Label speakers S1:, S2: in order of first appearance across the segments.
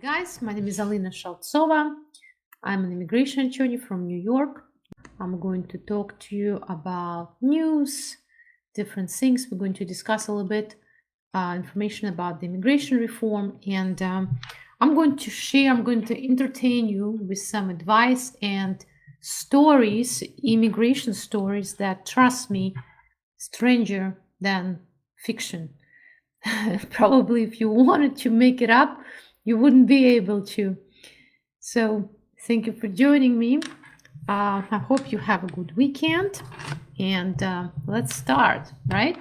S1: Guys, my name is Alena Shautsova. I'm an immigration attorney from New York. I'm going to talk to you about news, different things. We're going to discuss a little bit information about the immigration reform, and I'm going to entertain you with some advice and stories, immigration stories that, trust me, stranger than fiction. Probably if you wanted to make it up, you wouldn't be able to. So thank you for joining me. I hope you have a good weekend, and let's start, right?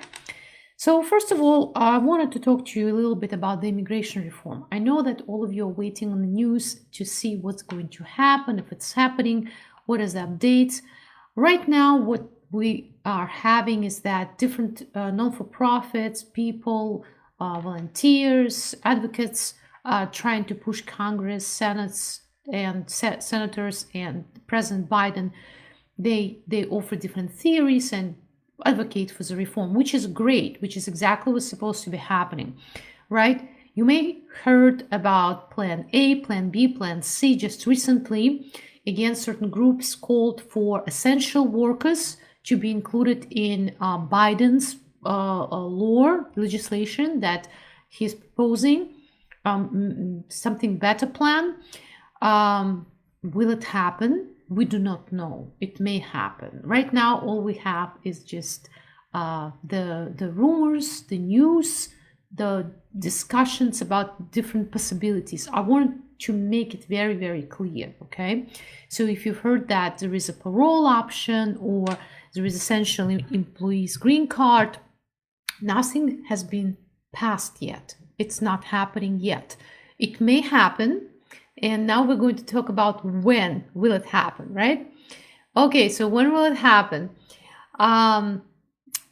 S1: So first of all, I wanted to talk to you a little bit about the immigration reform. I know that all of you are waiting on the news to see what's going to happen, if it's happening, what is the updates. Right now, what we are having is that different non-for-profits, people, volunteers, advocates, trying to push Congress, senators, and President Biden. They offer different theories and advocate for the reform, which is great, which is exactly what's supposed to be happening, right? You may heard about Plan A, Plan B, Plan C just recently. Again, certain groups called for essential workers to be included in Biden's legislation that he's proposing. Something better plan. Will it happen? We do not know. It may happen. Right now, all we have is just the rumors, the news, the discussions about different possibilities. I want to make it very, very clear, okay? So if you've heard that there is a parole option or there is essential employees green card, nothing has been passed yet. It's not happening yet. It may happen, and now we're going to talk about when will it happen, right? Okay, so when will it happen?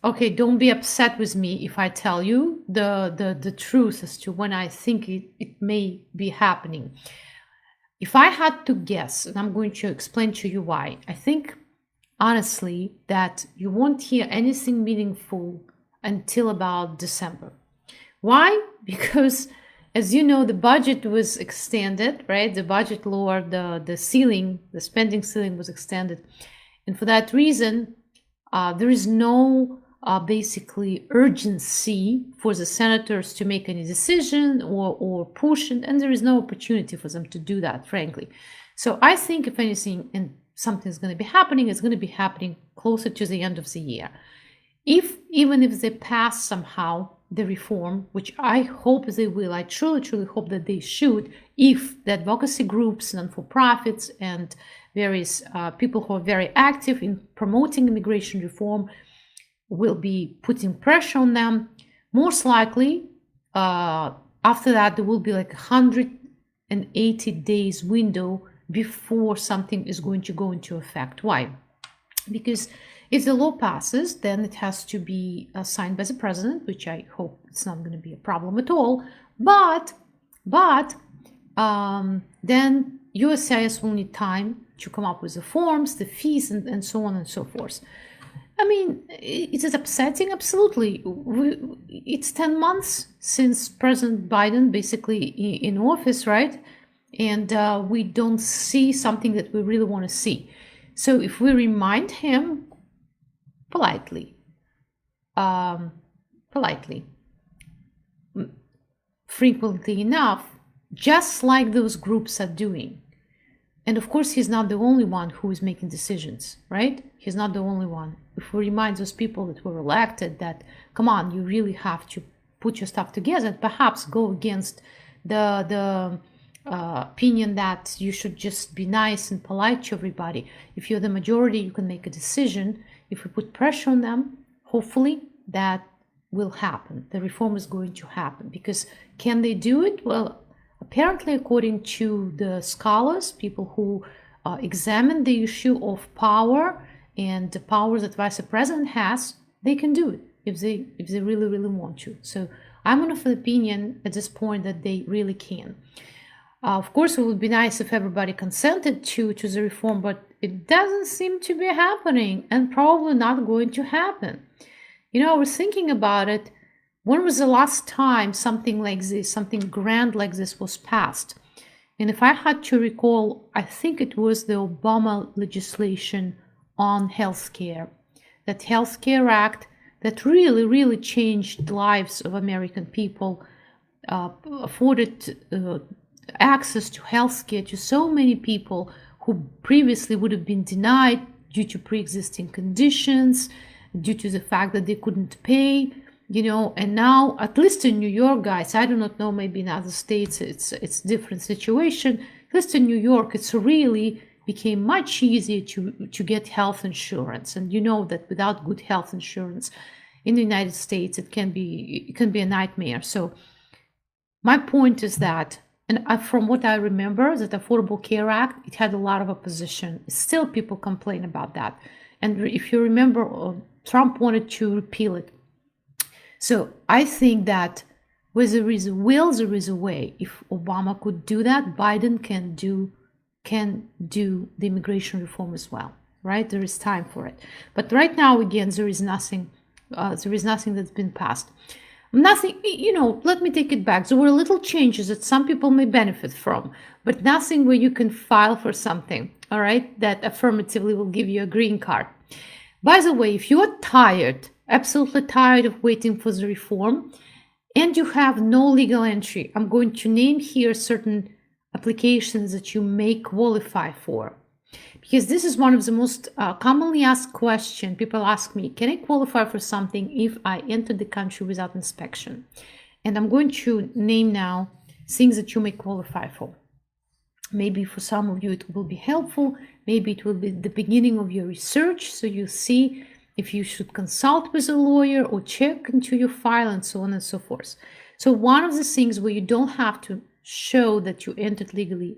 S1: Okay, don't be upset with me if I tell you the truth as to when I think it may be happening. If I had to guess, and I'm going to explain to you why, I think honestly that you won't hear anything meaningful until about December. Why? Because, as you know, the budget was extended, right? The budget lowered, the ceiling, the spending ceiling was extended. And for that reason, there is no basically urgency for the senators to make any decision or push, and there is no opportunity for them to do that, frankly. So I think if anything, and something's going to be happening, it's going to be happening closer to the end of the year. Even if they pass somehow the reform, which I hope they will, I truly, truly hope that they should, if the advocacy groups, non-for-profits, and various people who are very active in promoting immigration reform will be putting pressure on them, most likely after that there will be like 180 days window before something is going to go into effect. Why? Because if the law passes, then it has to be signed by the president, which I hope it's not going to be a problem at all. But then USCIS will need time to come up with the forms, the fees, and so on and so forth. I mean, it is upsetting, absolutely. It's 10 months since President Biden basically in office, right? And we don't see something that we really want to see. So if we remind him politely, frequently enough, just like those groups are doing. And of course, he's not the only one who is making decisions, right? He's not the only one. If we remind those people that were elected that, come on, you really have to put your stuff together, and perhaps go against the opinion that you should just be nice and polite to everybody. If you're the majority, you can make a decision. If we put pressure on them, hopefully that will happen. The reform is going to happen. Because can they do it? Well, apparently, according to the scholars, people who examine the issue of power and the powers that vice president has, they can do it if they really, really want to. So I'm of the opinion at this point that they really can. Of course, it would be nice if everybody consented to the reform, but it doesn't seem to be happening, and probably not going to happen. You know, I was thinking about it. When was the last time something like this, something grand like this was passed? And if I had to recall, I think it was the Obama legislation on healthcare, that Healthcare Act that really, really changed the lives of American people, afforded access to healthcare to so many people who previously would have been denied due to pre-existing conditions, due to the fact that they couldn't pay, and now, at least in New York, guys, I do not know, maybe in other states it's different situation. At least in New York, it's really became much easier to get health insurance. And you know that without good health insurance in the United States, it can be a nightmare. So my point is that, and from what I remember, that Affordable Care Act, it had a lot of opposition. Still, people complain about that. And if you remember, Trump wanted to repeal it. So I think that where there is a will, there is a way. If Obama could do that, Biden can do the immigration reform as well, right? There is time for it. But right now, again, there is nothing that's been passed. Nothing, let me take it back. There were little changes that some people may benefit from, but nothing where you can file for something, all right, that affirmatively will give you a green card. By the way, if you are tired, absolutely tired of waiting for the reform, and you have no legal entry, I'm going to name here certain applications that you may qualify for. Because this is one of the most commonly asked questions. People ask me, can I qualify for something if I enter the country without inspection? And I'm going to name now things that you may qualify for. Maybe for some of you it will be helpful. Maybe it will be the beginning of your research, so you see if you should consult with a lawyer or check into your file and so on and so forth. So one of the things where you don't have to show that you entered legally,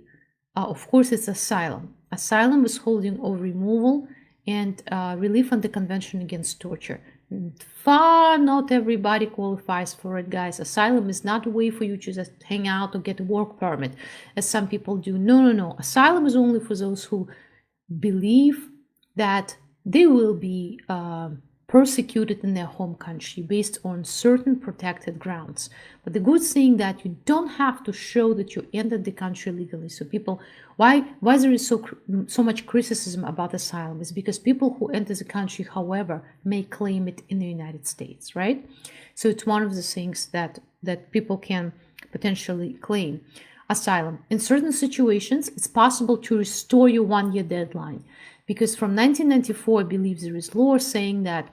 S1: of course, it's asylum. Asylum is holding of removal and relief under Convention Against Torture. Not everybody qualifies for it, guys. Asylum is not a way for you to just hang out or get a work permit, as some people do. No. Asylum is only for those who believe that they will be persecuted in their home country based on certain protected grounds. But the good thing that you don't have to show that you entered the country legally. So people, why there is so much criticism about asylum is because people who enter the country, however, may claim it in the United States, right? So it's one of the things that people can potentially claim. Asylum. In certain situations, it's possible to restore your 1-year deadline. Because from 1994, I believe there is law saying that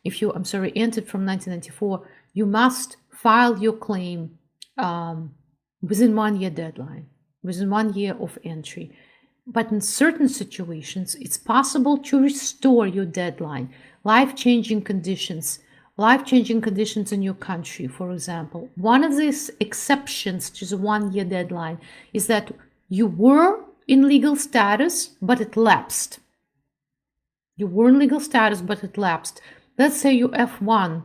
S1: if you, entered from 1994, you must file your claim within 1-year deadline, within 1 year of entry. But in certain situations, it's possible to restore your deadline. Life-changing conditions in your country, for example. One of these exceptions to the 1-year deadline is that you were in legal status, but it lapsed. You were in legal status, but it lapsed. Let's say your F1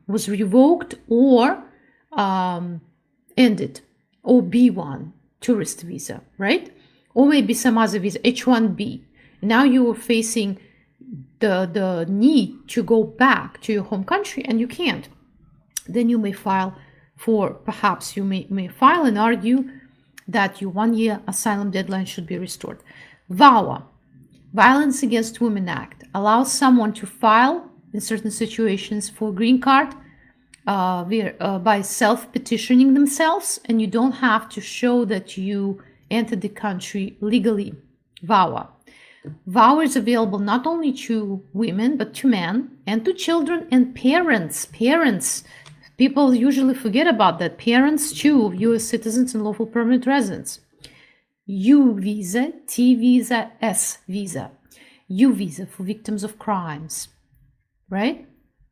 S1: was revoked or ended, or B1, tourist visa, right? Or maybe some other visa, H1B. Now you are facing the need to go back to your home country and you can't. Then you may file you may file and argue that your 1-year asylum deadline should be restored. VAWA, Violence Against Women Act, allows someone to file in certain situations for a green card by self-petitioning themselves, and you don't have to show that you entered the country legally. VAWA. VAWA is available not only to women, but to men and to children and parents. People usually forget about that. Parents too of U.S. citizens and lawful permanent residents. U visa, T visa, S visa. U visa for victims of crimes, right?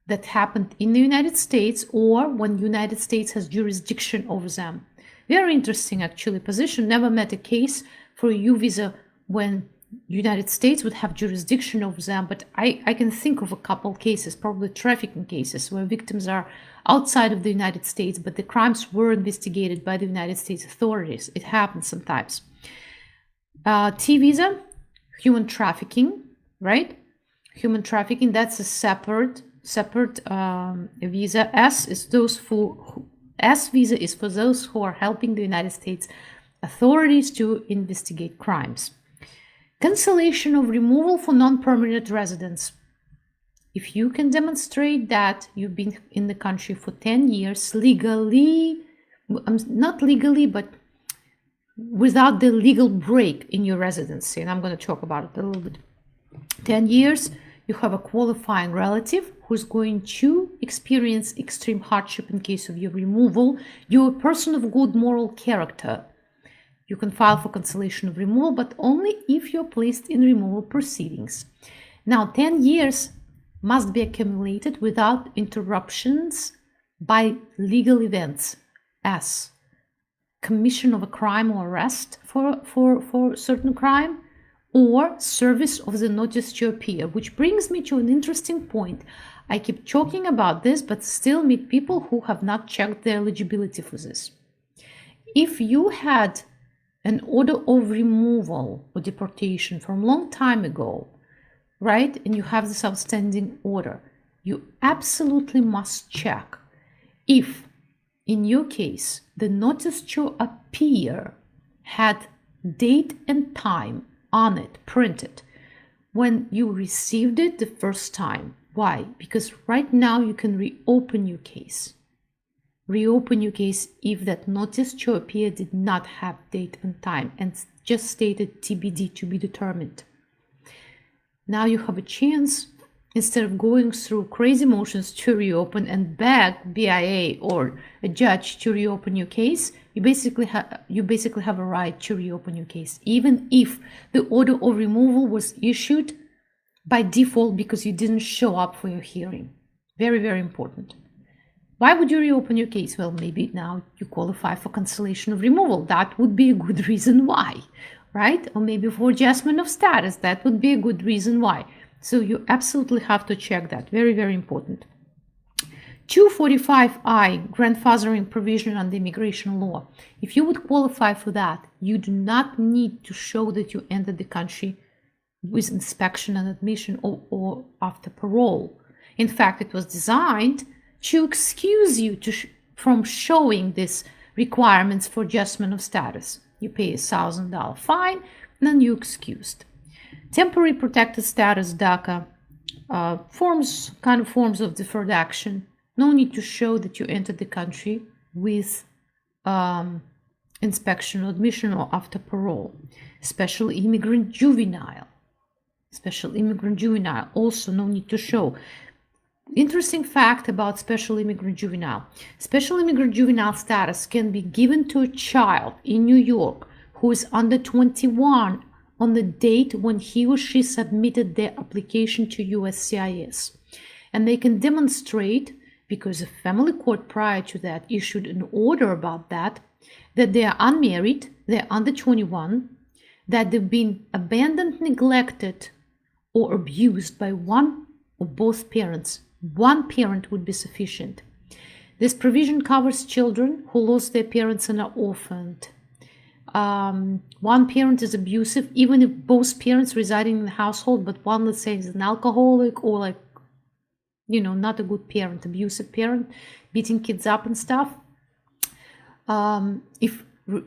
S1: That happened in the United States or when the United States has jurisdiction over them. Very interesting, actually, position. Never met a case for a U visa when United States would have jurisdiction over them, but I can think of a couple cases, probably trafficking cases, where victims are outside of the United States, but the crimes were investigated by the United States authorities. It happens sometimes. T visa, human trafficking, right? Human trafficking, that's a separate visa. S visa is for those who are helping the United States authorities to investigate crimes. Cancellation of removal for non-permanent residents. If you can demonstrate that you've been in the country for 10 years legally, not legally, but without the legal break in your residency, and I'm going to talk about it a little bit. 10 years, you have a qualifying relative who's going to experience extreme hardship in case of your removal. You're a person of good moral character. You can file for cancellation of removal, but only if you're placed in removal proceedings. Now, 10 years must be accumulated without interruptions by legal events as commission of a crime or arrest for certain crime, or service of the notice to appear, which brings me to an interesting point. I keep talking about this, but still meet people who have not checked their eligibility for this. If you had an order of removal or deportation from a long time ago, right, and you have this outstanding order, you absolutely must check if, in your case, the notice to appear had date and time on it, printed, when you received it the first time. Why? Because right now you can reopen your case. Reopen your case if that notice to appear did not have date and time and just stated TBD, to be determined. Now you have a chance, instead of going through crazy motions to reopen and beg BIA or a judge to reopen your case, you basically have a right to reopen your case, even if the order of removal was issued by default because you didn't show up for your hearing. Very, very important. Why would you reopen your case? Well, maybe now you qualify for cancellation of removal. That would be a good reason why, right? Or maybe for adjustment of status. That would be a good reason why. So you absolutely have to check that. Very, very important. 245I, grandfathering provision under immigration law. If you would qualify for that, you do not need to show that you entered the country with inspection and admission or after parole. In fact, it was designed to excuse you from showing these requirements for adjustment of status. You pay $1,000 fine, and then you're excused. Temporary protected status, DACA, forms of deferred action. No need to show that you entered the country with inspection or admission or after parole. Special immigrant juvenile. Special immigrant juvenile, also no need to show. Interesting fact about special immigrant juvenile. Special immigrant juvenile status can be given to a child in New York who is under 21 on the date when he or she submitted their application to USCIS. And they can demonstrate, because a family court prior to that issued an order about that they are unmarried, they're under 21, that they've been abandoned, neglected, or abused by one or both parents. One parent would be sufficient. This provision covers children who lost their parents and are orphaned. One parent is abusive, even if both parents residing in the household, but one, let's say, is an alcoholic or not a good parent, abusive parent, beating kids up and stuff. If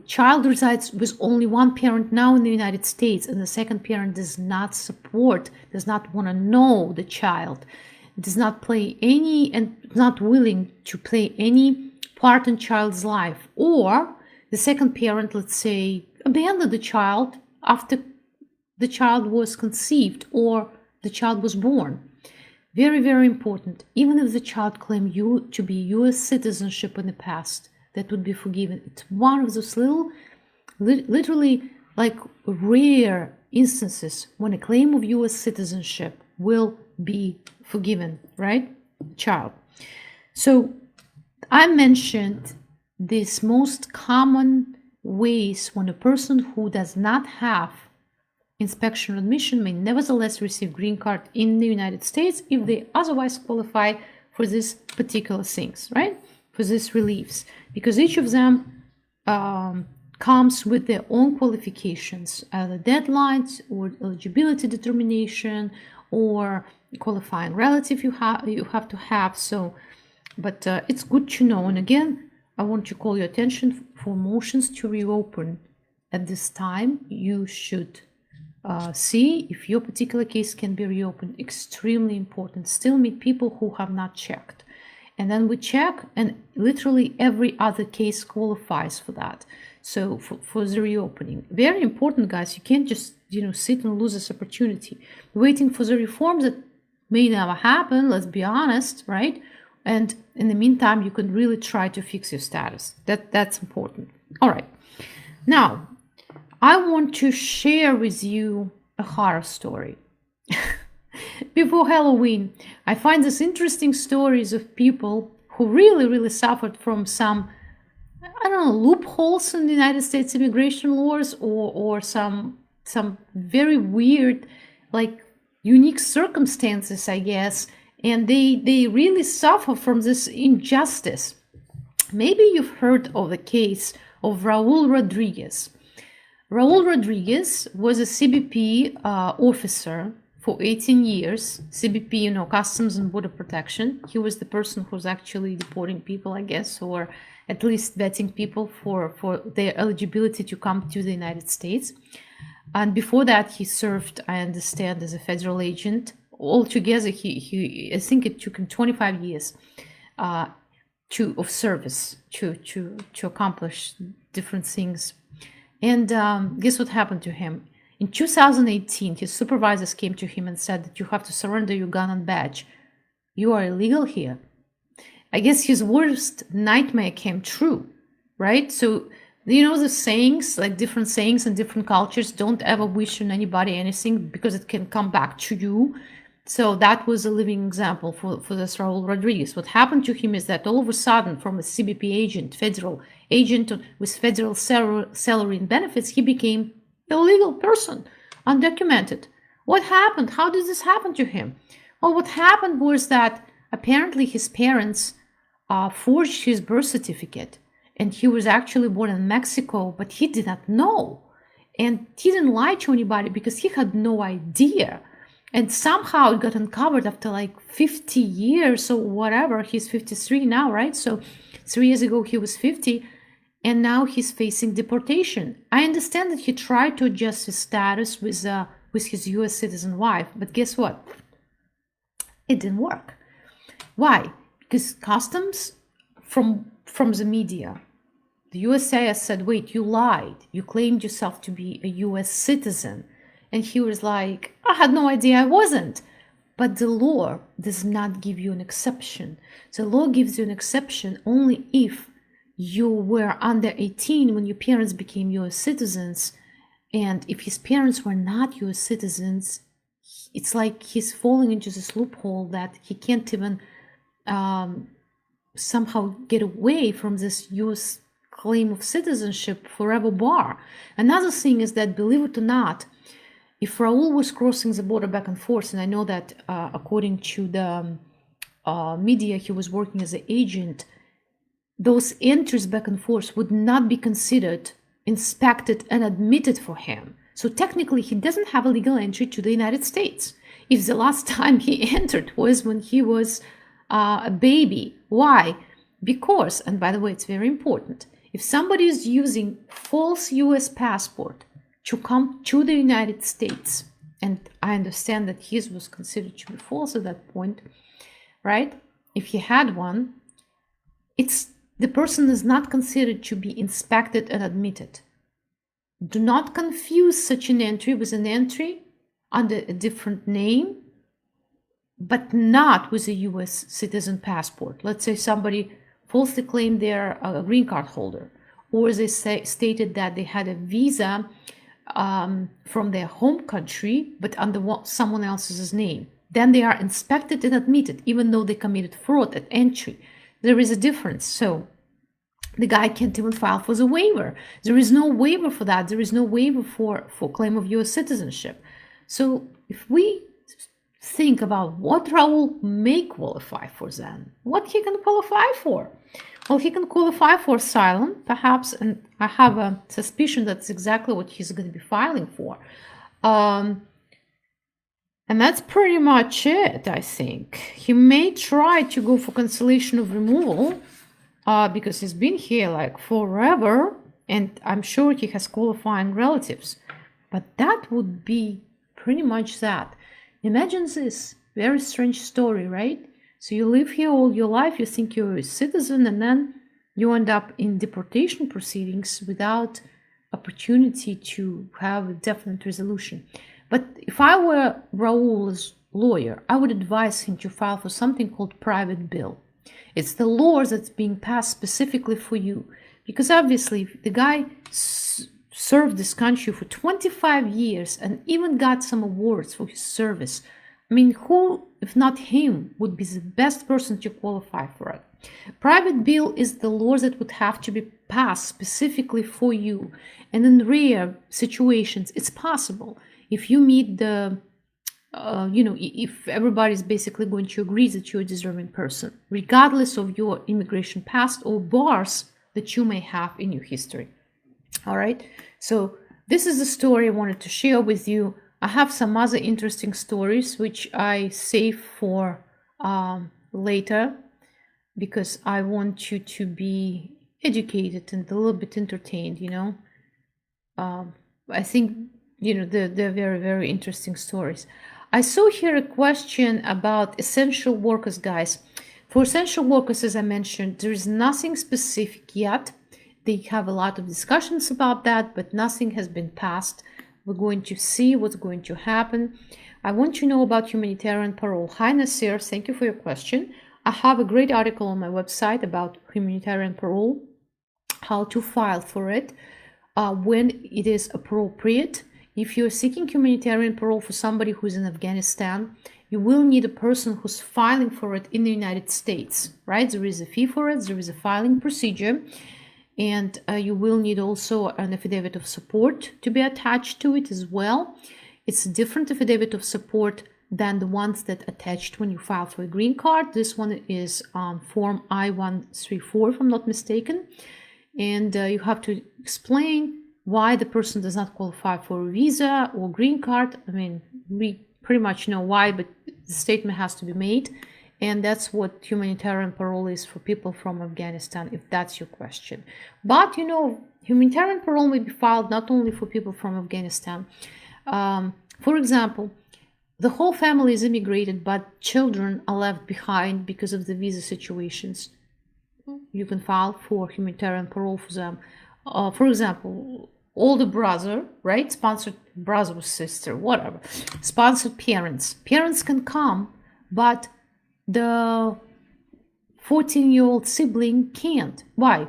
S1: child resides with only one parent now in the United States and the second parent does not support, does not want to know the child, does not play any and not willing to play any part in child's life, or the second parent, let's say, abandoned the child after the child was conceived or the child was born. Very, very important. Even if the child claimed you to be U.S. citizenship in the past, that would be forgiven. It's one of those literally like rare instances when a claim of U.S. citizenship will be forgiven, right? Child. So I mentioned these most common ways when a person who does not have inspection or admission may nevertheless receive green card in the United States if they otherwise qualify for these particular things, right? For these reliefs, because each of them comes with their own qualifications, either deadlines or eligibility determination or qualifying relative you have to have. So, but it's good to know. And again, I want to call your attention for motions to reopen at this time, you should see if your particular case can be reopened. Extremely important. Still meet people who have not checked. And then we check, and literally every other case qualifies for that. So for the reopening. Very important, guys. You can't just, sit and lose this opportunity. Waiting for the reforms that may never happen, let's be honest, right? And in the meantime, you can really try to fix your status. That's important. All right. Now, I want to share with you a horror story. Before Halloween, I find these interesting stories of people who really, really suffered from some, loopholes in the United States immigration laws or some very weird, unique circumstances, I guess, and they really suffer from this injustice. Maybe you've heard of the case of Raul Rodriguez. Raul Rodriguez was a CBP officer for 18 years. CBP, Customs and Border Protection. He was the person who's actually deporting people, I guess, or at least vetting people for their eligibility to come to the United States. And before that, he served, I understand, as a federal agent. Altogether, he I think it took him 25 years of service to accomplish different things. And guess what happened to him? In 2018, his supervisors came to him and said that you have to surrender your gun and badge. You are illegal here. I guess his worst nightmare came true, right? So, the sayings, different sayings in different cultures, don't ever wish on anybody anything because it can come back to you. So that was a living example for this Raul Rodriguez. What happened to him is that all of a sudden, from a CBP agent, federal agent with federal salary and benefits, he became a legal person, undocumented. What happened? How did this happen to him? Well, what happened was that apparently his parents forged his birth certificate, and he was actually born in Mexico, but he did not know. And he didn't lie to anybody because he had no idea. And somehow it got uncovered after 50 years or whatever. He's 53 now, right? So 3 years ago he was 50, and now he's facing deportation. I understand that he tried to adjust his status with his US citizen wife, but guess what? It didn't work. Why? Because customs from the media, the USCIS said, wait, you lied. You claimed yourself to be a US citizen. And he was like, I had no idea I wasn't. But the law does not give you an exception. The law gives you an exception only if you were under 18 when your parents became US citizens. And if his parents were not US citizens, it's like he's falling into this loophole that he can't even somehow get away from this US claim of citizenship forever bar. Another thing is that, believe it or not, if Raul was crossing the border back and forth, and I know that according to the media, he was working as an agent, those entries back and forth would not be considered, inspected, and admitted for him. So technically, he doesn't have a legal entry to the United States. If the last time he entered was when he was a baby. Why? Because, and by the way, it's very important, if somebody is using false US passport to come to the United States, and I understand that his was considered to be false at that point, right? If he had one, the person is not considered to be inspected and admitted. Do not confuse such an entry with an entry under a different name, but not with a US citizen passport. Let's say somebody falsely claimed they're a green card holder, or they stated that they had a visa from their home country, but under someone else's name. Then they are inspected and admitted, even though they committed fraud at entry. There is a difference. So the guy can't even file for the waiver. There is no waiver for that. There is no waiver for claim of US citizenship. So if we think about what Raul may qualify for then, what he can qualify for? Well, he can qualify for asylum, perhaps, and I have a suspicion that's exactly what he's going to be filing for. And that's pretty much it, I think. He may try to go for cancellation of removal because he's been here forever, and I'm sure he has qualifying relatives. But that would be pretty much that. Imagine this very strange story, right? So you live here all your life, you think you're a citizen, and then you end up in deportation proceedings without opportunity to have a definite resolution. But if I were Raul's lawyer, I would advise him to file for something called private bill. It's the law that's being passed specifically for you. Because obviously, the guy served this country for 25 years and even got some awards for his service. I mean, who, if not him, would be the best person to qualify for it? Private bill is the law that would have to be passed specifically for you. And in rare situations, it's possible. If you meet the, if everybody's basically going to agree that you're a deserving person, regardless of your immigration past or bars that you may have in your history. All right. So this is the story I wanted to share with you. I have some other interesting stories which I save for later because I want you to be educated and a little bit entertained, I think, they're very, very interesting stories. I saw here a question about essential workers, guys. For essential workers, as I mentioned, there is nothing specific yet. They have a lot of discussions about that, but nothing has been passed. We're going to see what's going to happen. I want to know about humanitarian parole. Hi, Nasir. Thank you for your question. I have a great article on my website about humanitarian parole, how to file for it, when it is appropriate. If you're seeking humanitarian parole for somebody who's in Afghanistan, you will need a person who's filing for it in the United States, right? There is a fee for it. There is a filing procedure. And you will need also an affidavit of support to be attached to it as well. It's a different affidavit of support than the ones that attached when you file for a green card. This one is on Form I-134, if I'm not mistaken. And you have to explain why the person does not qualify for a visa or green card. I mean, we pretty much know why, but the statement has to be made. And that's what humanitarian parole is for people from Afghanistan, if that's your question. But, humanitarian parole may be filed not only for people from Afghanistan. For example, the whole family is immigrated, but children are left behind because of the visa situations. You can file for humanitarian parole for them. For example, older brother, right? Sponsored brother or sister, whatever. Sponsored parents. Parents can come, but the 14-year-old sibling can't. Why?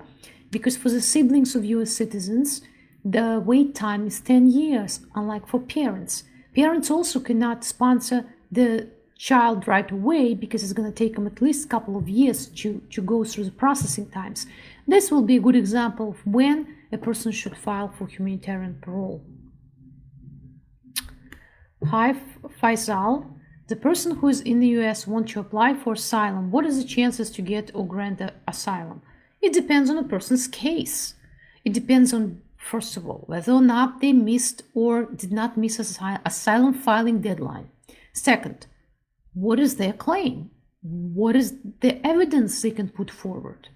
S1: Because for the siblings of US citizens, the wait time is 10 years, unlike for parents. Parents also cannot sponsor the child right away because it's going to take them at least a couple of years to go through the processing times. This will be a good example of when a person should file for humanitarian parole. Hi, Faisal. The person who is in the US wants to apply for asylum. What is the chances to get or grant asylum? It depends on the person's case. It depends on, first of all, whether or not they missed or did not miss asylum filing deadline. Second, what is their claim? What is the evidence they can put forward?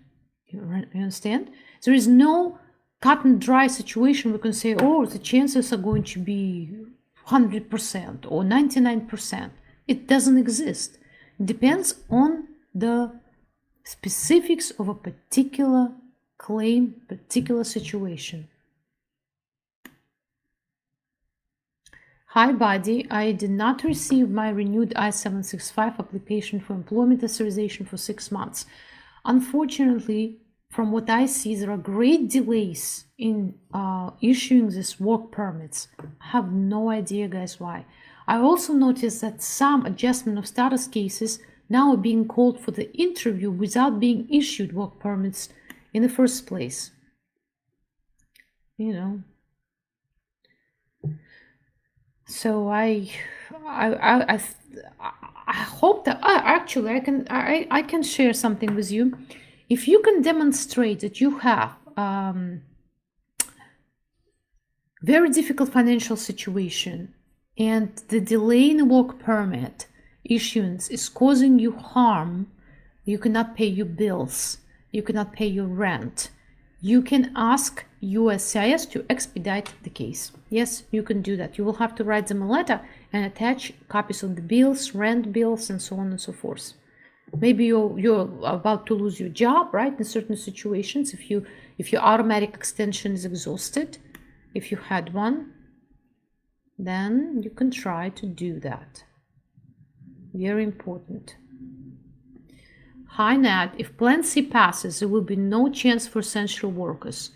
S1: You understand? There is no cut and dry situation we can say, oh, the chances are going to be 100% or 99%. It doesn't exist. It depends on the specifics of a particular claim, particular situation. Hi, buddy. I did not receive my renewed I-765 application for employment authorization for 6 months. Unfortunately, from what I see, there are great delays in issuing these work permits. I have no idea, guys, why. I also noticed that some adjustment of status cases now are being called for the interview without being issued work permits in the first place. So I hope that actually I can share something with you. If you can demonstrate that you have very difficult financial situation and the delay in work permit issuance is causing you harm, you cannot pay your bills, you cannot pay your rent, you can ask USCIS to expedite the case. Yes, you can do that. You will have to write them a letter and attach copies of the bills, rent bills, and so on and so forth. Maybe you're about to lose your job, right? In certain situations, if your automatic extension is exhausted, if you had one, then you can try to do that. Very important. Hi Nat, if Plan C passes, there will be no chance for essential workers.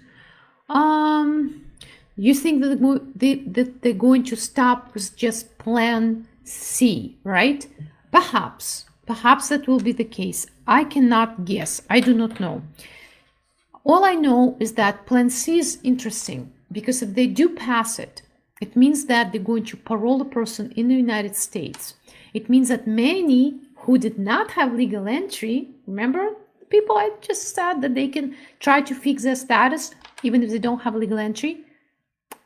S1: You think that they're going to stop with just Plan C, right? Perhaps that will be the case. I cannot guess. I do not know. All I know is that Plan C is interesting because if they do pass it, it means that they're going to parole a person in the United States. It means that many who did not have legal entry, remember, people I just said that they can try to fix their status even if they don't have legal entry,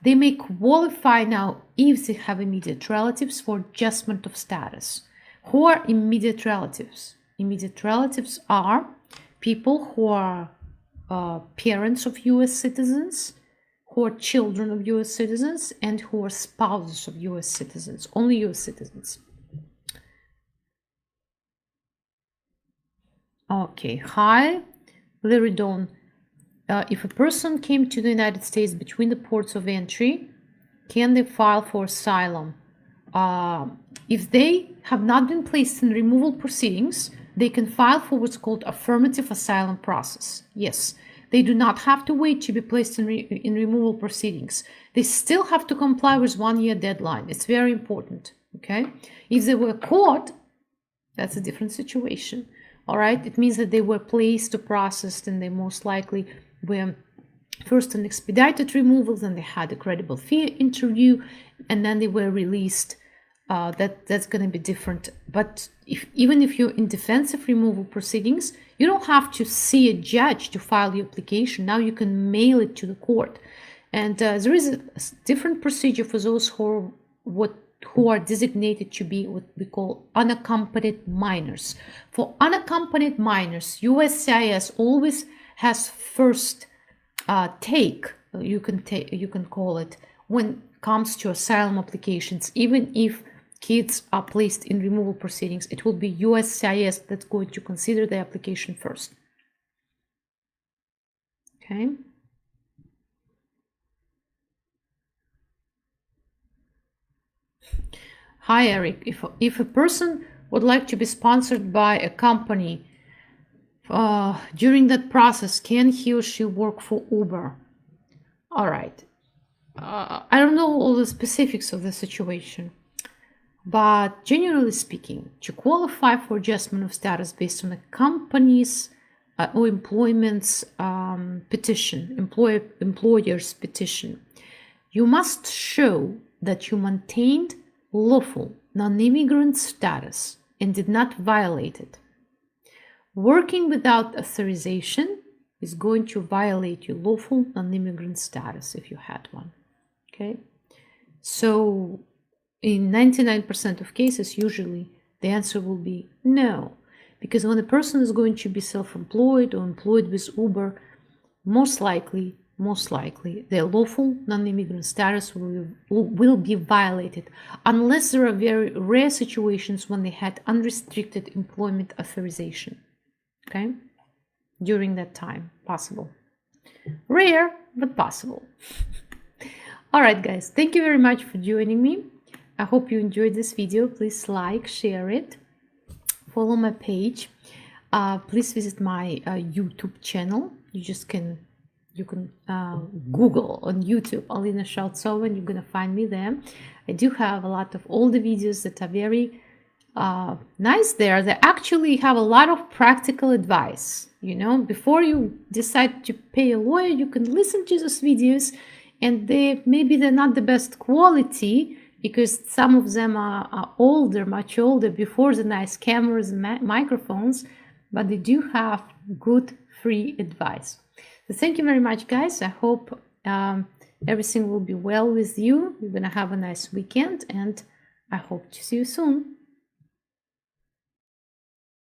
S1: they may qualify now if they have immediate relatives for adjustment of status. Who are immediate relatives? Immediate relatives are people who are parents of US citizens, who are children of US citizens, and who are spouses of US citizens, only US citizens. Okay, hi, Larry Dawn. If a person came to the United States between the ports of entry, can they file for asylum? If they have not been placed in removal proceedings, they can file for what's called Affirmative Asylum process. Yes, they do not have to wait to be placed in removal proceedings. They still have to comply with 1 year deadline. It's very important, okay? If they were caught, that's a different situation, all right? It means that they were placed or processed and they most likely were first an expedited removal, then they had a credible fear interview, and then they were released. That's going to be different. But even if you're in defensive removal proceedings, you don't have to see a judge to file your application. Now you can mail it to the court. And there is a different procedure for those who are designated to be what we call unaccompanied minors. For unaccompanied minors, USCIS always has first take, you can call it, when it comes to asylum applications. Even if kids are placed in removal proceedings, it will be USCIS that's going to consider the application first. Okay. Hi Eric, if a person would like to be sponsored by a company, during that process, can he or she work for Uber? All right. I don't know all the specifics of the situation, but generally speaking, to qualify for adjustment of status based on a company's or employment's employer's petition, you must show that you maintained lawful non-immigrant status and did not violate it. Working without authorization is going to violate your lawful non-immigrant status if you had one. Okay, so in 99% of cases, usually the answer will be no, because when a person is going to be self-employed or employed with Uber, most likely their lawful non-immigrant status will be violated, unless there are very rare situations when they had unrestricted employment authorization. Okay, during that time, possible. Rare, but possible. All right, guys, thank you very much for joining me. I hope you enjoyed this video. Please like, share it, follow my page. Please visit my YouTube channel. You can Google on YouTube Alena Shautsova and you're gonna find me there. I do have a lot of older videos that are very nice there. They actually have a lot of practical advice. You know, before you decide to pay a lawyer, you can listen to those videos, and maybe they're not the best quality because some of them are older, much older, before the nice cameras and microphones, but they do have good free advice. So thank you very much, guys. I hope everything will be well with you. You're gonna have a nice weekend, and I hope to see you soon.